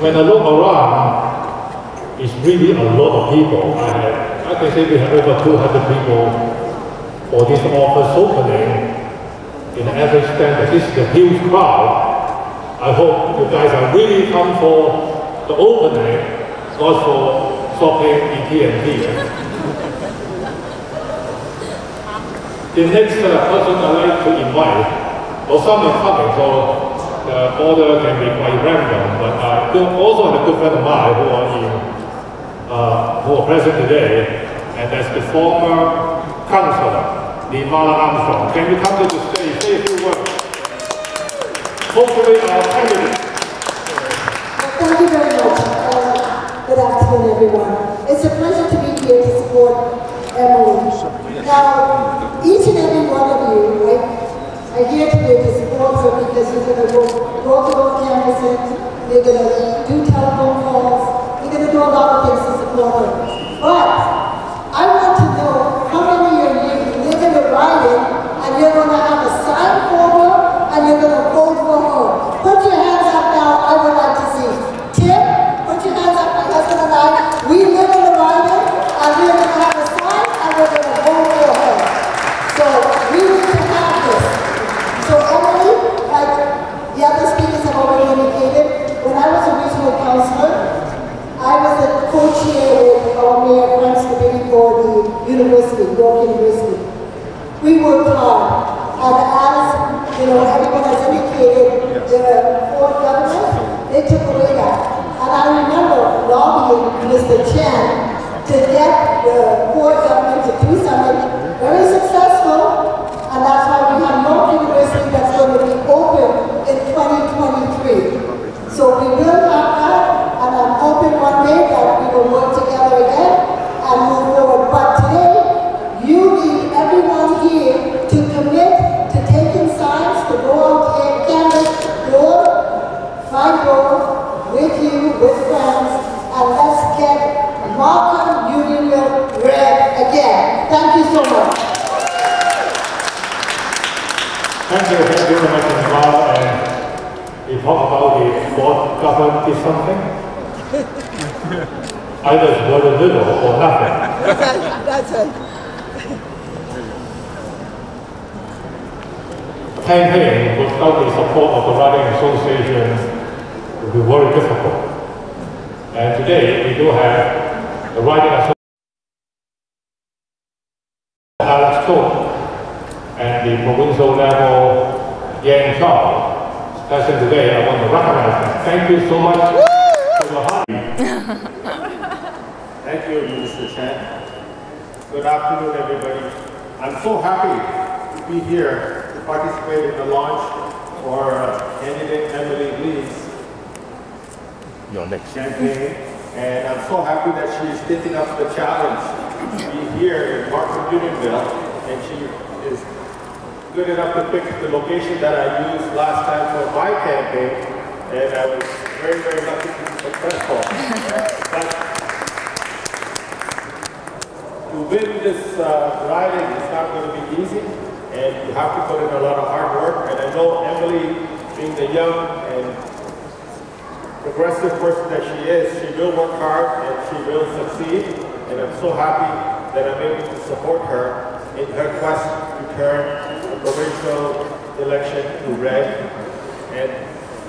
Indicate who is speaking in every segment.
Speaker 1: when I look around, it's really a lot of people. I can say we have over 200 people for this office opening. In the average standard, this is a huge crowd. I hope you guys are really come for the opening, not for shopping in TNT. The next person I'd like to invite, or some are coming, so the order can be quite random, but I also have a good friend of mine who are present today, and that's the former councillor, Nevada Armstrong. Can you come to the stage, say a few words? Hopefully our candidate.
Speaker 2: Well, thank you very much. Good afternoon, everyone. It's a pleasure to be here to support Emily. Now, each and every one of you, right, are here today to support her because you're going to go to those campuses, you're going to do telephone calls, you're going to do a lot of things to support her. But I want to know how many of you live in the riding and you're going to have a sign for her and you're going to vote for her. Put your hands up now, I would like to see. Tim, put your hands up, my husband and I. We live in the riding and we're going to have a sign and we're going to vote for her. So we need to have this. So Emily, like the other speakers have already indicated, when I was a regional councillor, I was a co-chair with our Mayor Frank Scabini for the university, York University. We worked hard, and as you know, everyone has indicated, the Ford government, they took away that. And I remember lobbying Mr. Chan to get the Ford government to do something very successful, and that's why we have York University that's going to be open in 2023. So we will have that, and I'm hoping one day that we will work together again and move forward. But today, you need everyone here to commit to taking signs, to go out and canvas door by door with you, with friends, and let's get Markham Unionville red again. Thank you so much.
Speaker 1: Thank you very much, Nevada. And we talk about the Ford government did something. Either it's very little or nothing.
Speaker 2: That's it.
Speaker 1: Campaign without the support of the Riding Association will be very difficult. And today we do have the Riding Association, Alex Cook, and the provincial level Yang Chao. Present today, I want to recognize them. Thank you so much for your heart.
Speaker 3: Thank you, Mr. Chen. Good afternoon, everybody. I'm so happy to be here to participate in the launch for candidate Emily Lee's campaign. And I'm so happy that she's taking up the challenge to be here in Markham Unionville, and she is good enough to pick the location that I used last time for my campaign, and I was very, very lucky to be successful. But to win this riding is not going to be easy, and you have to put in a lot of hard work. And I know Emily, being the young and progressive person that she is, she will work hard and she will succeed. And I'm so happy that I'm able to support her in her quest to turn provincial election to red. And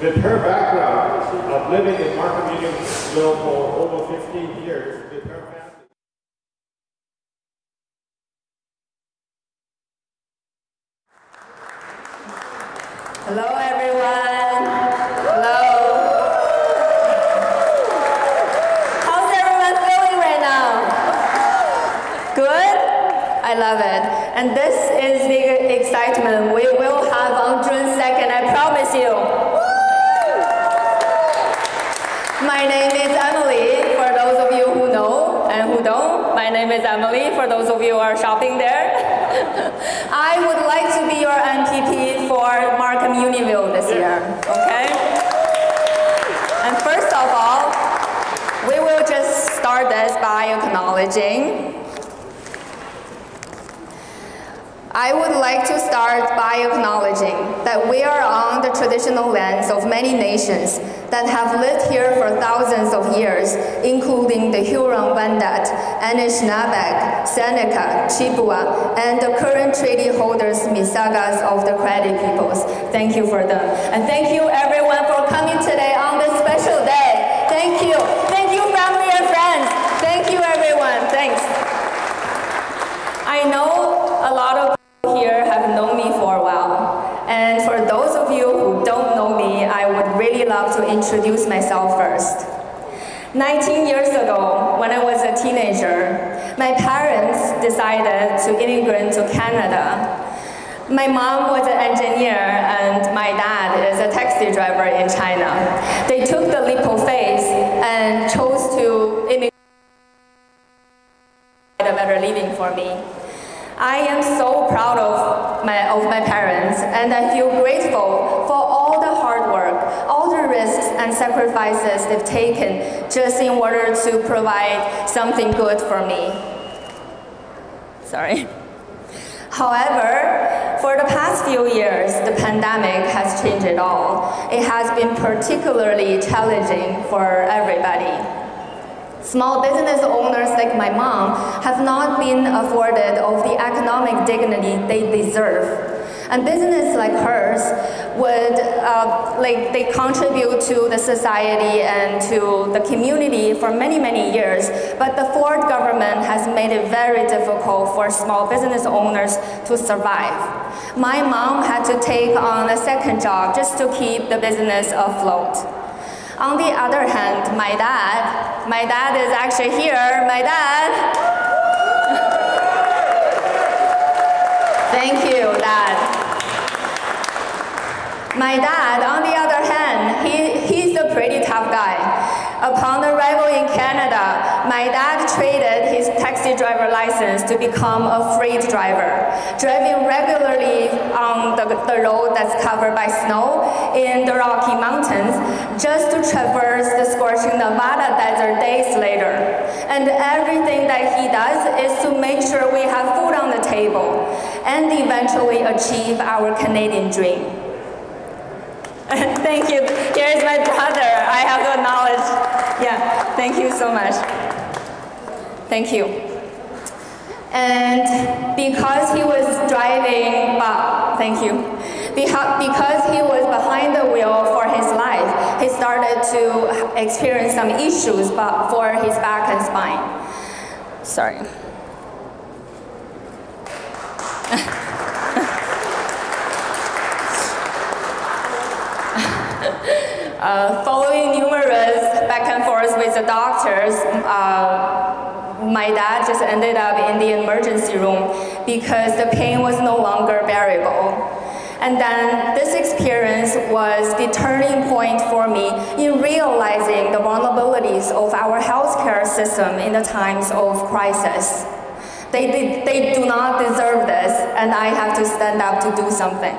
Speaker 3: with her background of living in Markham Unionville for over 15 years with her family.
Speaker 4: Hello everyone. Hello. How's everyone feeling right now? Good? I love it. And this is the excitement we will have on June 2nd, I promise you. My name is Emily, for those of you who know and who don't. My name is Emily, for those of you who are shopping there. I would like to be your MPP for Markham Unionville this year, okay? And first of all, we will just start this by acknowledging I would like to start by acknowledging that we are on the traditional lands of many nations that have lived here for thousands of years, including the Huron-Wendat, Anishinaabe, Seneca, Chippewa, and the current treaty holders, Misagas of the Credit Peoples. Thank you for them. And thank you everyone for coming today on this special day. Thank you. Thank you, family and friends. Thank you, everyone. Thanks. I know a lot of here have known me for a while. And for those of you who don't know me, I would really love to introduce myself first. 19 years ago, when I was a teenager, my parents decided to immigrate to Canada. My mom was an engineer and my dad is a taxi driver in China. They took the leap of faith and chose to immigrate a better living for me. I am so proud of my parents, and I feel grateful for all the hard work, all the risks and sacrifices they've taken just in order to provide something good for me. Sorry. However, for the past few years, the pandemic has changed it all. It has been particularly challenging for everybody. Small business owners like my mom have not been afforded of the economic dignity they deserve. And business like hers would, they contribute to the society and to the community for many, many years. But the Ford government has made it very difficult for small business owners to survive. My mom had to take on a second job just to keep the business afloat. On the other hand, my dad is actually here. My dad. Thank you, Dad. My dad, on the other hand, he's a pretty tough guy. Upon arrival in Canada, my dad traded his taxi driver license to become a freight driver, driving regularly on the road that's covered by snow in the Rocky Mountains, just to traverse the scorching Nevada desert days later. And everything that he does is to make sure we have food on the table and eventually achieve our Canadian dream. Thank you. Here's my brother. I have to acknowledge. Yeah, thank you so much. Thank you. And because he was driving, thank you. Because he was behind the wheel for his life, he started to experience some issues for his back and spine. Sorry. Following numerous back and forth with the doctors, my dad just ended up in the emergency room because the pain was no longer bearable. And then this experience was the turning point for me in realizing the vulnerabilities of our healthcare system in the times of crisis. They do not deserve this, and I have to stand up to do something.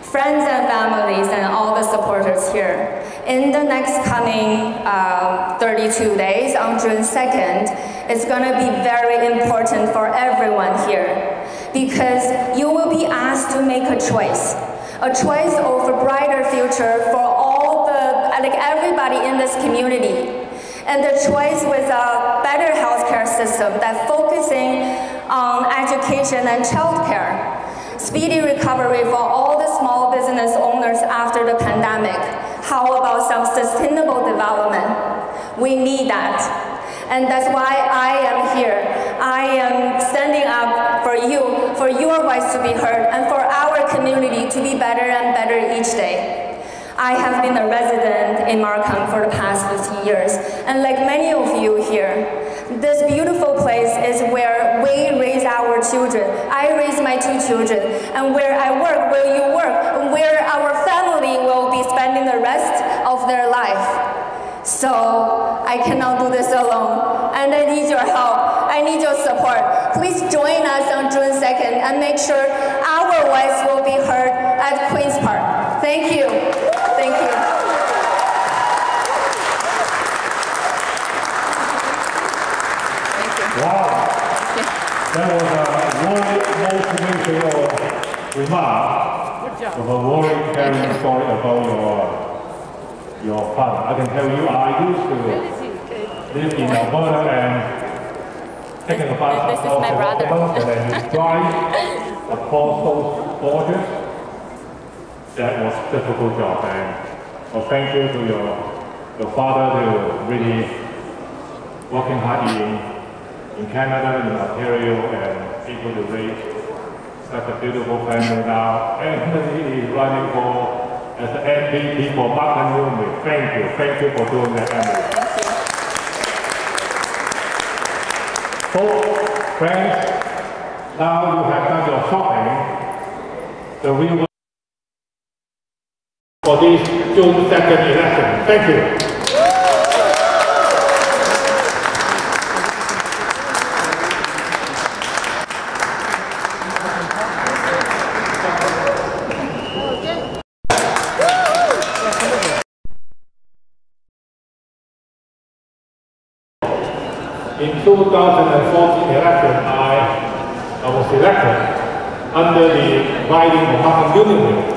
Speaker 4: Friends and families and all the supporters here, in the next coming 32 days on June 2nd, it's going to be very important for everyone here because you will be asked to make a choice of a brighter future for all everybody in this community, and the choice with a better healthcare system that focusing on education and childcare. Speedy recovery for all the small business owners after the pandemic. How about some sustainable development? We need that. And that's why I am here. I am standing up for you, for your voice to be heard, and for our community to be better and better each day. I have been a resident in Markham for the past 15 years, and like many of you here, this beautiful place is where we raise our children. I raise my 2 children, and where I work, where you work, and where our family will be spending the rest of their life. So I cannot do this alone, and I need your help. I need your support. Please join us on June 2nd and make sure our voice will be heard at Queen's Park. Thank you. Thank you.
Speaker 1: Wow. That was a really motivational remark of a very caring story about your father. I can tell you, I used to live in Alberta and taking a bus across the mountains and then drive across those borders. That was a difficult job, and well, thank you to your father to really working hard in Canada, in Ontario, and able to raise such a beautiful family now. And he is running for as an MVP for Markham Unit. Thank you for doing that, Emily. So, friends, now you have done your shopping. The real for this June 2nd election. Thank you. In 2014 election, I was elected under the riding of Markham Unit.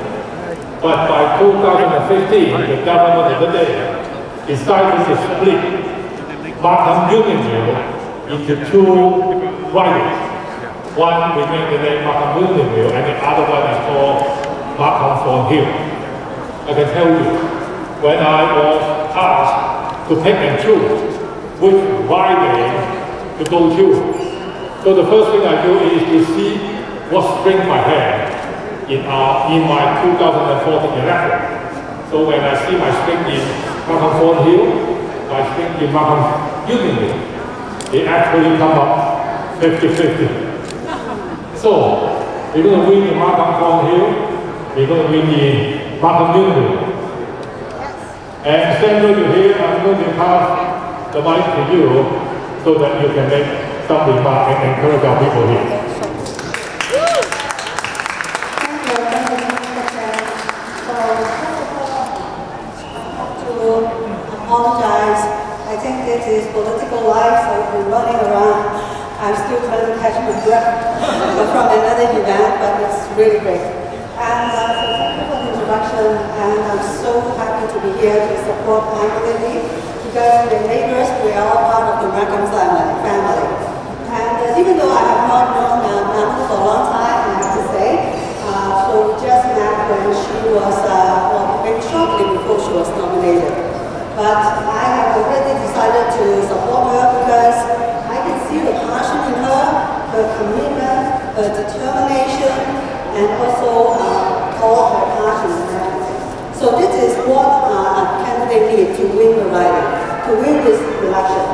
Speaker 1: But by 2015, the government of the day decided to split Markham Unionville into two ridings. One remained the name Markham Unionville, and the other one is called Markham Thornhill. I can tell you, when I was asked to pick and choose which riding to go to, so the first thing I do is to see what string my head in my 2014 election. So when I see my string in Markham Thornhill, my string in Markham Unionville, it actually come up 50-50. So we're going to win in Markham Thornhill, we're going to win in Markham Unionville. And Sandra, you here, I'm going to pass the mic to you so that you can make some remarks and encourage our people here.
Speaker 2: Apologize. I think this is political life, so I've been running around. I'm still trying to catch my breath from another event, but it's really great. And so thank you for the introduction, and I'm so happy to be here to support Emily, because we're neighbors, we are all part of the Markham family. And even though I have not known Emily for a long time, I have to say, so we just met when she was, well, maybe shortly before she was nominated. But I have already decided to support her because I can see the passion in her, her commitment, her determination, and also all her passion and everything. So this is what a candidate needs to win the riding, to win this election.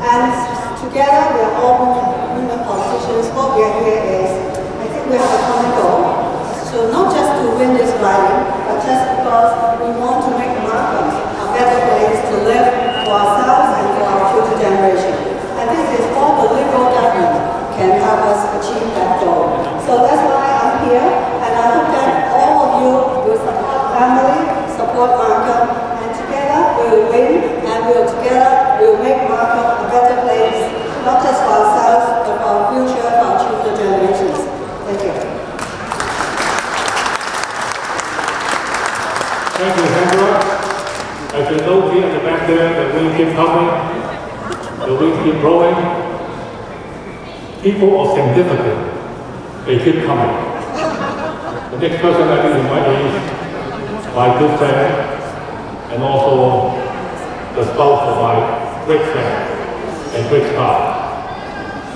Speaker 2: And together we are all women politicians. What we are here is, I think we have a common goal. So not just to win this riding, but just because we want to make Markham a better place to live for ourselves and for our future generation. And this is all the Liberal government can help us achieve that goal. So that's why I'm here, and I hope that all of you will support family, support Markham, and together we will win, and together we will make Markham a better place, not just for ourselves, but for our future, for our future generations. Thank you.
Speaker 1: Thank you, Sandra. As you know here at the back there, the wind keep coming, the wind keep blowing. People of significance, they keep coming. The next person I will invite is my good friend and also the spouse of my great friend and great star,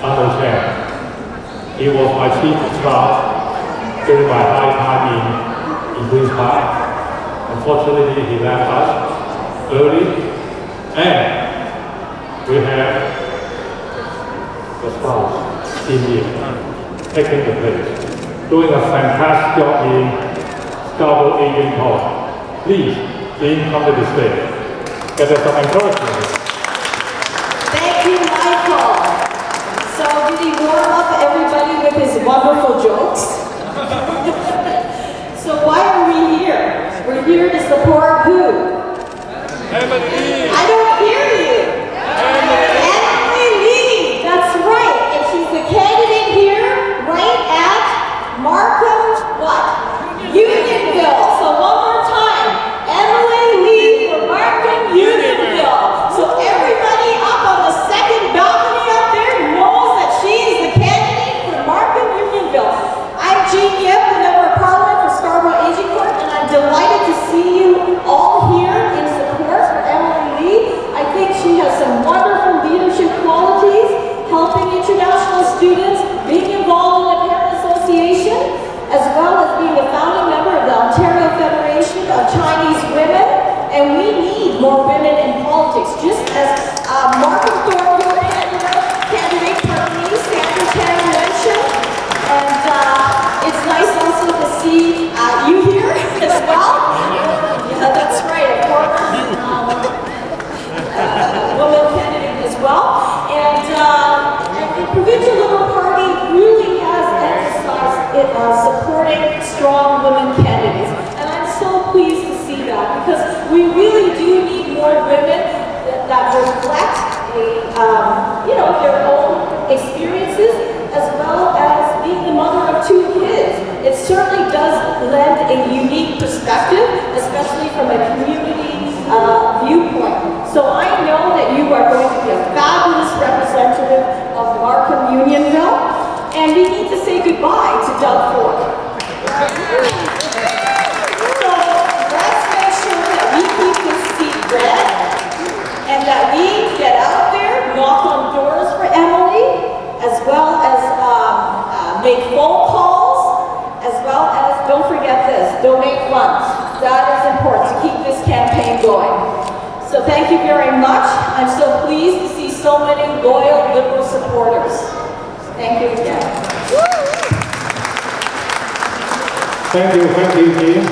Speaker 1: Arnold Chan. He was my chief of staff during my high time in Queen's Park. Unfortunately, he left us early, and we have the spouse in here taking the place, doing a fantastic job in Scarborough Asian Hall. Please, Dean, come to the stage. Get us some encouragement.
Speaker 5: Thank you, Michael. So did he warm up everybody with his wonderful jokes? So why are we here? We're here to support who?
Speaker 1: Emily!
Speaker 5: I don't hear you. Emily! That's right. And she's the candidate here right at Markham what? And we need more women in politics, just as Markham Thornhill candidate Sandra Chan mentioned. And it's nice also to see you here as well. Yeah, that's right, a former woman candidate as well. And the Provincial Liberal Party really has emphasized supporting strong women candidates. And I'm so pleased to see that, because we really do need more women that reflect their own experiences, as well as being the mother of 2 kids. It certainly does lend a unique perspective, especially from a community viewpoint. So I know that you are going to be a fabulous representative of Markham Unionville, and we need to say goodbye to Doug Ford. So let's make sure that we keep this seat red, and that we get out there, knock on doors for Emily, as well as make phone calls, as well as, don't forget this, donate funds. That is important to keep this campaign going. So thank you very much. I'm so pleased to see so many loyal Liberal supporters. Thank you again.
Speaker 1: Thank you, Jean.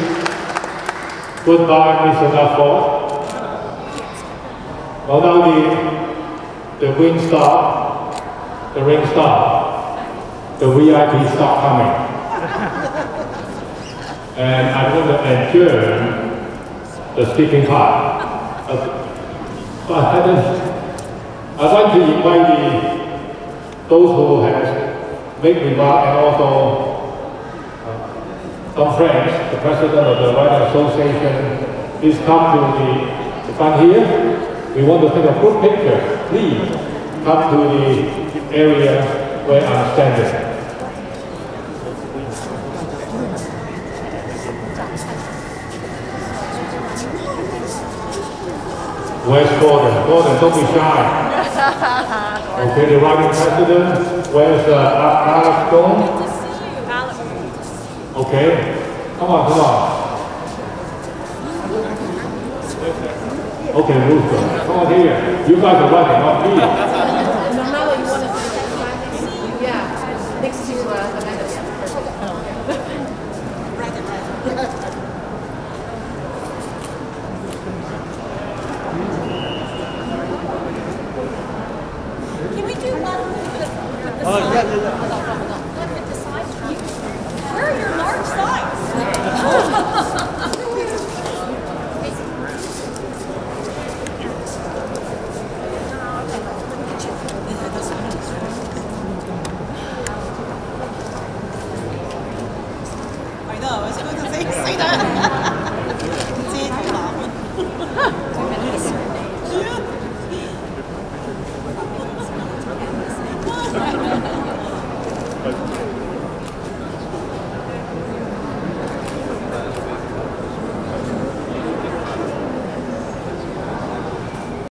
Speaker 1: Goodbye, Mr. Ford. Well, now the ring start, the VIP start coming. And I want to adjourn the speaking part. But I want to invite those who have made remarks, and also some friends, the president of the Writers Association, please come to the front here. We want to take a group picture. Please come to the area where I'm standing. Where's Gordon? Gordon, don't be shy. Okay, the writing president. Where's Alex going? Okay, come on. Okay, Rooster, come on here. You guys are running, not me.
Speaker 6: Normally you want to do yeah, next to Amanda.
Speaker 5: Can we do one?